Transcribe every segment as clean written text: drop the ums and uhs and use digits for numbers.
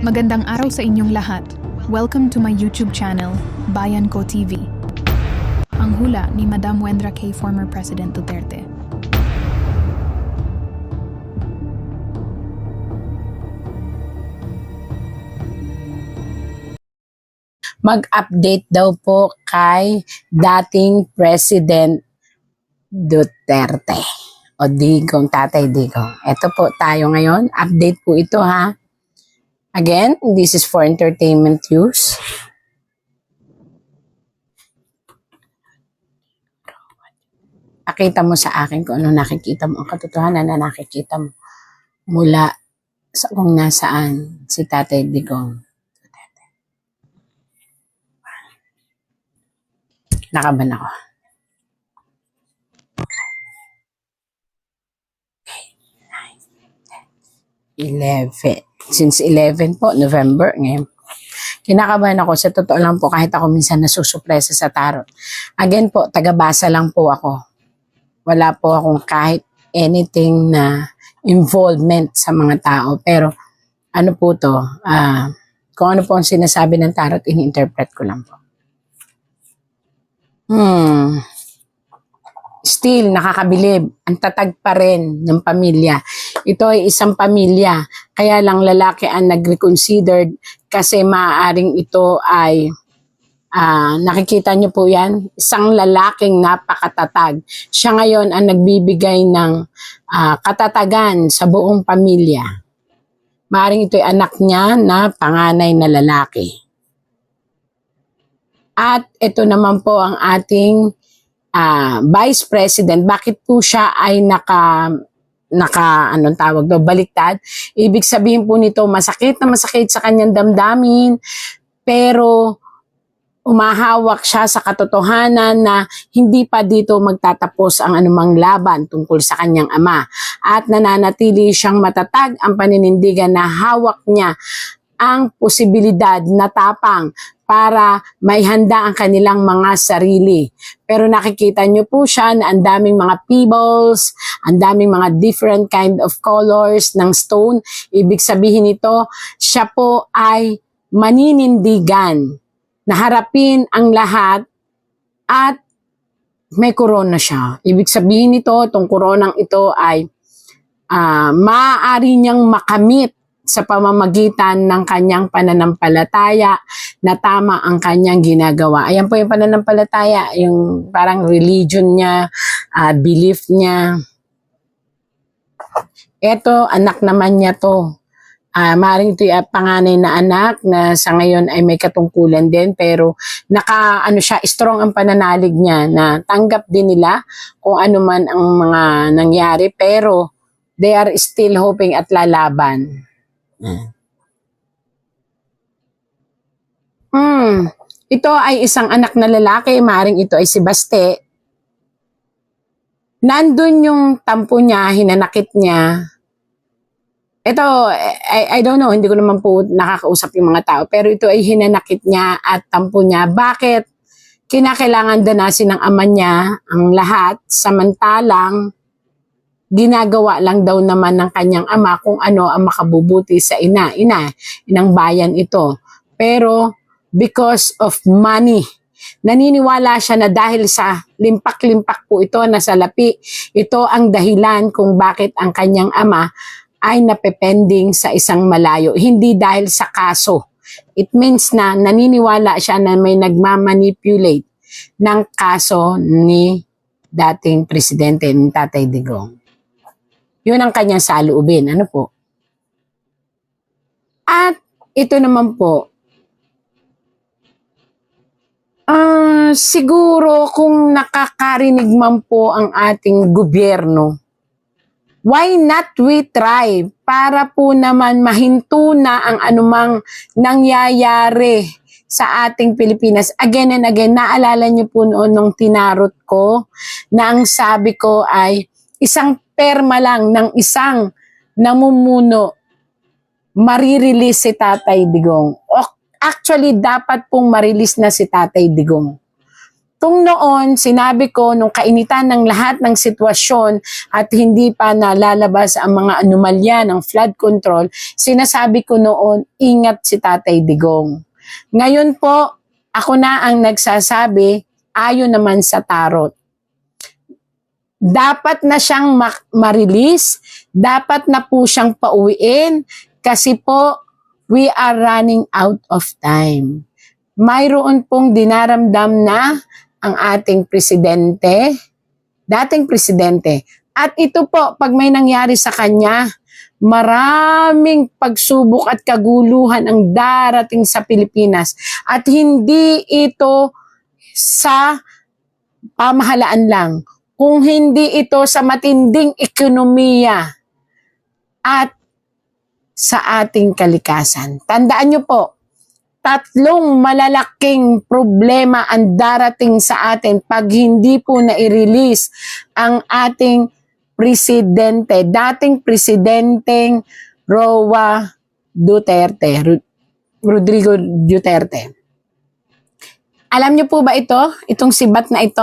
Magandang araw sa inyong lahat. Welcome to my YouTube channel, Bayan Ko TV. Ang hula ni Madam Wendra K. former President Duterte. Mag-update daw po kay dating President Duterte o Digong, Tatay Digong. Ito po tayo ngayon. Update po ito ha. Again, this is for entertainment use. Pakita mo sa akin kung ano nakikita mo. Ang katotohanan na nakikita mo mula sa kung nasaan si Tatay Digong. Nakaban ako. Okay. 11. Since 11 po, November, ngayon. Kinakabahan ako. Sa totoo lang po, kahit ako minsan nasusupresa sa tarot. Again po, tagabasa lang po ako. Wala po akong kahit anything na involvement sa mga tao. Pero, ano po to, kung ano po ang sinasabi ng tarot, ini-interpret ko lang po. Still, nakakabilib. Ang tatag pa rin ng pamilya. Ito ay isang pamilya. Kaya lang lalaki ang nag-reconsidered kasi maaaring ito ay, nakikita niyo po yan, isang lalaking napakatatag. Siya ngayon ang nagbibigay ng katatagan sa buong pamilya. Maaaring ito ay anak niya na panganay na lalaki. At ito naman po ang ating Vice President. Bakit po siya ay anong tawag daw, baliktad? Ibig sabihin po nito, masakit na masakit sa kanyang damdamin, pero umahawak siya sa katotohanan na hindi pa dito magtatapos ang anumang laban tungkol sa kanyang ama. At nananatili siyang matatag ang paninindigan na hawak niya ang posibilidad na tapang para may handa ang kanilang mga sarili. Pero nakikita nyo po siya na ang daming mga pebbles, ang daming mga different kind of colors ng stone. Ibig sabihin nito, siya po ay maninindigan na harapin ang lahat at may corona siya. Ibig sabihin nito, itong koronang ito ay maaari niyang makamit sa pamamagitan ng kanyang pananampalataya na tama ang kanyang ginagawa. Ayan po yung pananampalataya, yung parang religion niya, belief niya. Ito, anak naman niya to. Maaaring ito yung panganay na anak na sa ngayon ay may katungkulan din, pero siya, strong ang pananalig niya na tanggap din nila kung ano man ang mga nangyari, pero they are still hoping at lalaban. Ito ay isang anak na lalaki, maaaring ito ay si Baste. Nandun yung tampo niya, hinanakit niya. Ito, I don't know, hindi ko naman po nakakausap yung mga tao, pero ito ay hinanakit niya at tampo niya. Bakit kinakailangan danasin ng ama niya ang lahat, samantalang ginagawa lang daw naman ng kanyang ama kung ano ang makabubuti sa inang bayan ito. Pero because of money, naniniwala siya na dahil sa limpak-limpak po ito na salapi, ito ang dahilan kung bakit ang kanyang ama ay napepending sa isang malayo. Hindi dahil sa kaso. It means na naniniwala siya na may nagmamanipulate ng kaso ni dating presidente ni Tatay Digong. Yun ang kanyang saloobin. Ano po? At ito naman po, siguro kung nakakarinig man po ang ating gobyerno, why not we try para po naman mahinto na ang anumang nangyayari sa ating Pilipinas. Again and again, naalala niyo po noon nung tinarot ko na ang sabi ko ay isang perma lang ng isang namumuno, marirelease si Tatay Digong. Actually, dapat pong marilis na si Tatay Digong. Kung noon, sinabi ko, nung kainitan ng lahat ng sitwasyon at hindi pa nalalabas ang mga anomalya ng flood control, sinasabi ko noon, ingat si Tatay Digong. Ngayon po, ako na ang nagsasabi, ayon naman sa tarot. Dapat na siyang ma-release, dapat na po siyang pauwiin, kasi po, we are running out of time. Mayroon pong dinaramdam na ang ating presidente, dating presidente. At ito po, pag may nangyari sa kanya, maraming pagsubok at kaguluhan ang darating sa Pilipinas. At hindi ito sa pamahalaan lang, kung hindi ito sa matinding ekonomiya at sa ating kalikasan. Tandaan nyo po, 3 malalaking problema ang darating sa atin pag hindi po na-release ang ating presidente, dating presidenteng Rodrigo Duterte. Alam niyo po ba ito? Itong sibat na ito?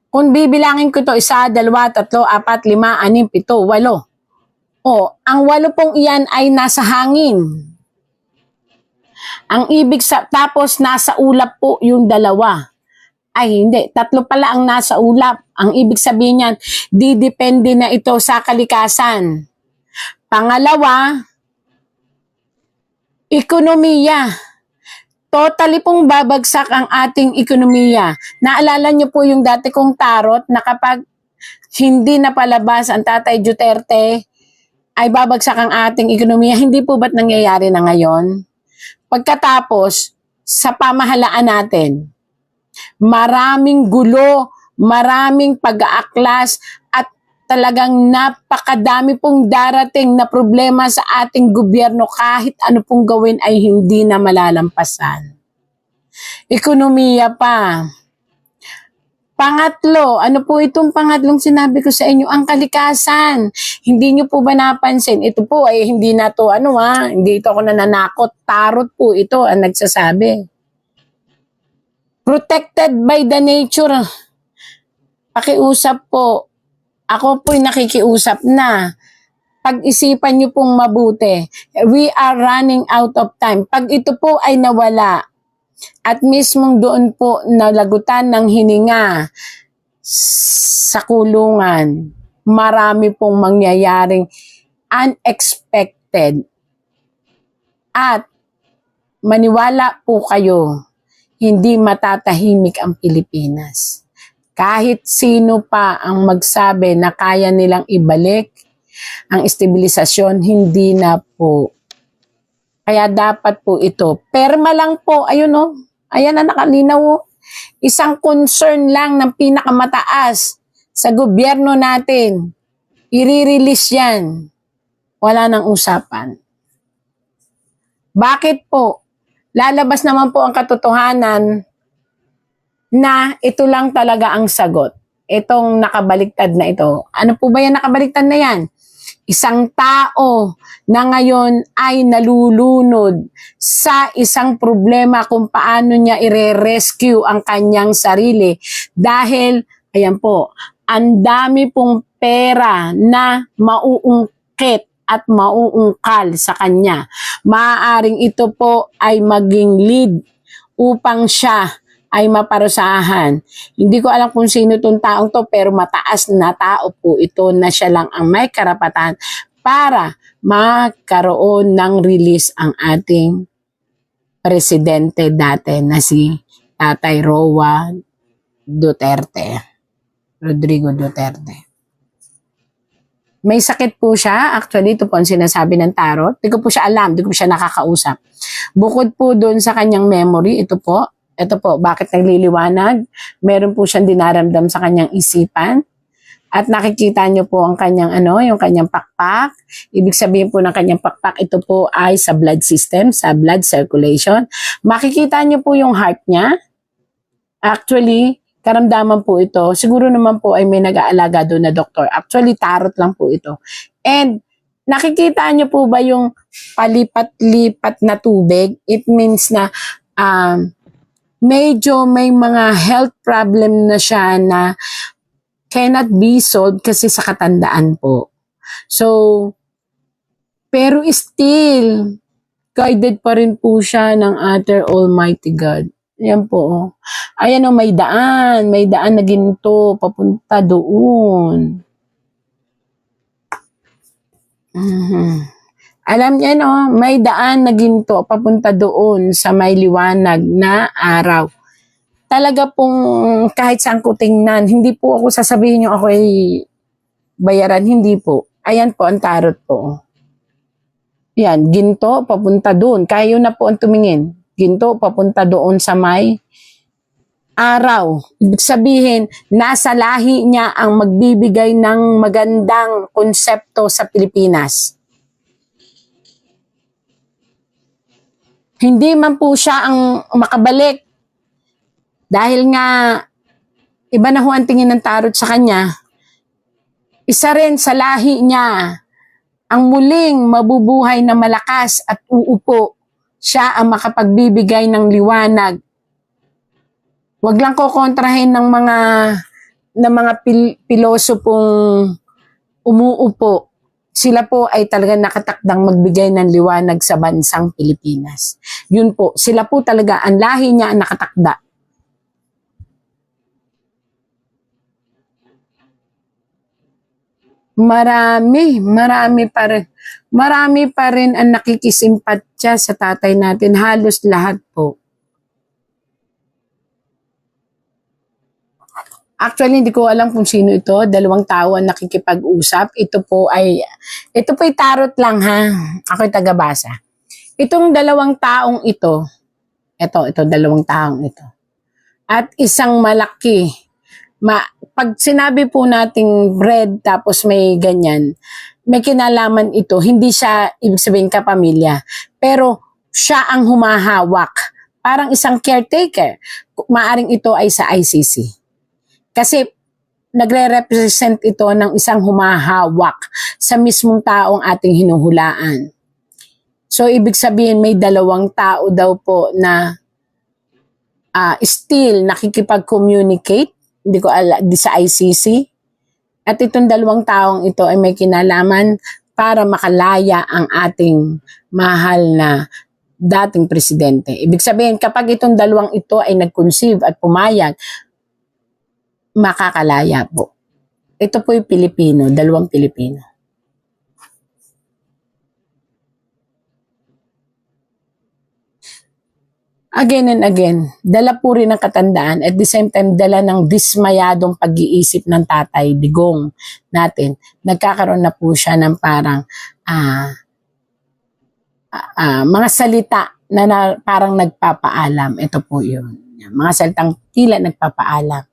Kung bibilangin ko to 1, 2, 3, 4, 5, 6, 7, 8. Ang 8 pong iyan ay nasa hangin. Ang ibig tapos nasa ulap po yung 2. Ay hindi, 3 pala ang nasa ulap. Ang ibig sabihin niyan, didepende na ito sa kalikasan. Pangalawa, ekonomiya. Totally pong babagsak ang ating ekonomiya. Naalala niyo po yung dati kong tarot na kapag hindi napalabas ang Tatay Duterte, ay babagsak ang ating ekonomiya. Hindi po ba't nangyayari na ngayon? Pagkatapos, sa pamahalaan natin, maraming gulo, maraming pag-aaklas, at talagang napakadami pong darating na problema sa ating gobyerno kahit ano pong gawin ay hindi na malalampasan. Ekonomiya pa. Pangatlo, ano po itong pangatlong sinabi ko sa inyo? Ang kalikasan. Hindi nyo po ba napansin? Ito po ay hindi na to hindi ito ako nananakot. Tarot po ito ang nagsasabi. Protected by the nature. Pakiusap po. Ako po'y nakikiusap na. Pag-isipan nyo pong mabuti. We are running out of time. Pag ito po ay nawala, at mismong doon po nalagutan ng hininga sa kulungan, marami pong mangyayaring unexpected. At maniwala po kayo, hindi matatahimik ang Pilipinas. Kahit sino pa ang magsabi na kaya nilang ibalik ang estabilisasyon, hindi na po. Kaya dapat po ito. Perma lang po. Ayun ayan na nakalinaw. Isang concern lang ng pinakamataas sa gobyerno natin. I-release yan. Wala nang usapan. Bakit po? Lalabas naman po ang katotohanan na ito lang talaga ang sagot. Itong nakabaliktad na ito. Ano po ba yan nakabaliktad na yan? Isang tao na ngayon ay nalulunod sa isang problema kung paano niya i-rescue ang kanyang sarili. Dahil, ayan po, ang dami pong pera na mauungkit at mauungkal sa kanya. Maaaring ito po ay maging lead upang siya ay maparusahan. Hindi ko alam kung sino itong taong to, pero mataas na tao po ito na siya lang ang may karapatan para magkaroon ng release ang ating presidente dati na si Tatay Rodrigo Duterte. May sakit po siya. Actually, ito po ang sinasabi ng tarot. Hindi ko po siya alam. Hindi ko siya nakakausap. Bukod po doon sa kanyang memory, ito po, bakit nagliliwanag? Meron po siyang dinaramdam sa kanyang isipan. At nakikita nyo po ang kanyang yung kanyang pakpak. Ibig sabihin po ng kanyang pakpak, ito po ay sa blood system, sa blood circulation. Makikita nyo po yung heart niya. Actually, karamdaman po ito. Siguro naman po ay may nag-aalaga doon na doktor. Actually, tarot lang po ito. And nakikita nyo po ba yung palipat-lipat na tubig? It means na medyo may mga health problem na siya na cannot be solved kasi sa katandaan po. So, pero still, guided pa rin po siya ng Other Almighty God. Yan po. Ayan o, may daan na ginto, papunta doon. Alam niya no, may daan na ginto, papunta doon sa may liwanag na araw. Talaga pong kahit saan ko tingnan, hindi po ako sasabihin nyo ako ay bayaran, hindi po. Ayan po ang tarot po. Yan, ginto, papunta doon. Kayo na po ang tumingin. Ginto, papunta doon sa may araw. Ibig sabihin, nasa lahi niya ang magbibigay ng magandang konsepto sa Pilipinas. Hindi man po siya ang makabalik. Dahil nga, iba na ho ang tingin ng tarot sa kanya. Isa rin sa lahi niya ang muling mabubuhay na malakas at uupo. Siya ang makapagbibigay ng liwanag. Huwag lang ko kontrahin ng mga pilosopong umuupo. Sila po ay talaga nakatakdang magbigay ng liwanag sa bansang Pilipinas. Yun po, sila po talaga, ang lahi niya ang nakatakda. Marami pa rin ang nakikisimpatya sa tatay natin. Halos lahat po. Actually, hindi ko alam kung sino ito. Dalawang tao ang nakikipag-usap. Ito po ay tarot lang ha. Ako'y tagabasa. Itong dalawang taong ito, dalawang taong ito. At isang malaki. Pag sinabi po nating red tapos may ganyan, may kinalaman ito. Hindi siya, ibig sabihin kapamilya. Pero siya ang humahawak. Parang isang caretaker. Maaring ito ay sa ICC. Kasi nagre-represent ito ng isang humahawak sa mismong taong ating hinuhulaan. So, ibig sabihin may dalawang tao daw po na still nakikipag-communicate, hindi ko alam, sa ICC. At itong dalawang taong ito ay may kinalaman para makalaya ang ating mahal na dating presidente. Ibig sabihin, kapag itong dalawang ito ay nag-conceive at pumayag, makakalaya po. Ito po yung Pilipino, dalawang Pilipino. Again and again, dala po rin ng katandaan at the same time dala ng dismayadong pag-iisip ng Tatay Digong natin. Nagkakaroon na po siya ng parang mga salita na parang nagpapaalam. Ito po yun. Mga salitang tila nagpapaalam.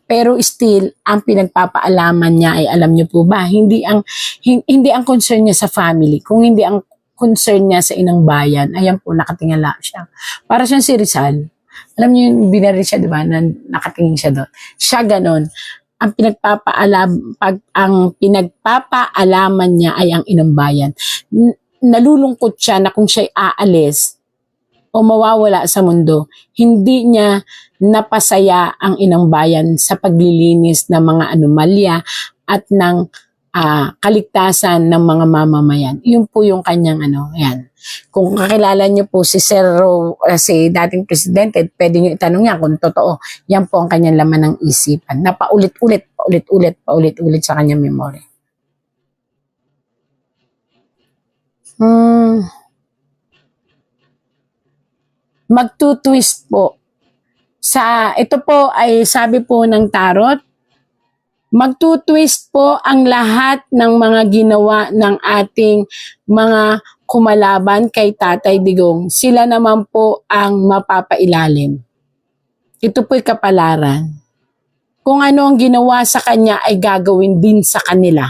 Pero still, ang pinagpapaalaman niya ay alam niyo po ba, hindi ang concern niya sa family, kung hindi ang concern niya sa inang bayan. Ayan po, nakatingala siya. Para siyang si Rizal. Alam niyo yung binaril siya, di ba? Nakatingin siya doon. Siya ganon. Ang pinagpapaalaman niya ay ang inang bayan. Nalulungkot siya na kung siya'y aalis o mawawala sa mundo, hindi niya napasaya ang inang bayan sa paglilinis ng mga anomalya at ng kaligtasan ng mga mamamayan. Yun po yung kanyang yan. Kung kakilala niyo po si si dating presidente, pwede niyo itanong niya kung totoo. Yan po ang kanyang laman ng isipan. Napaulit-ulit sa kanyang memory. Magtutwist po. Ito po ay sabi po ng tarot, magtutwist po ang lahat ng mga ginawa ng ating mga kumalaban kay Tatay Digong. Sila naman po ang mapapailalim. Ito po'y kapalaran. Kung ano ang ginawa sa kanya ay gagawin din sa kanila.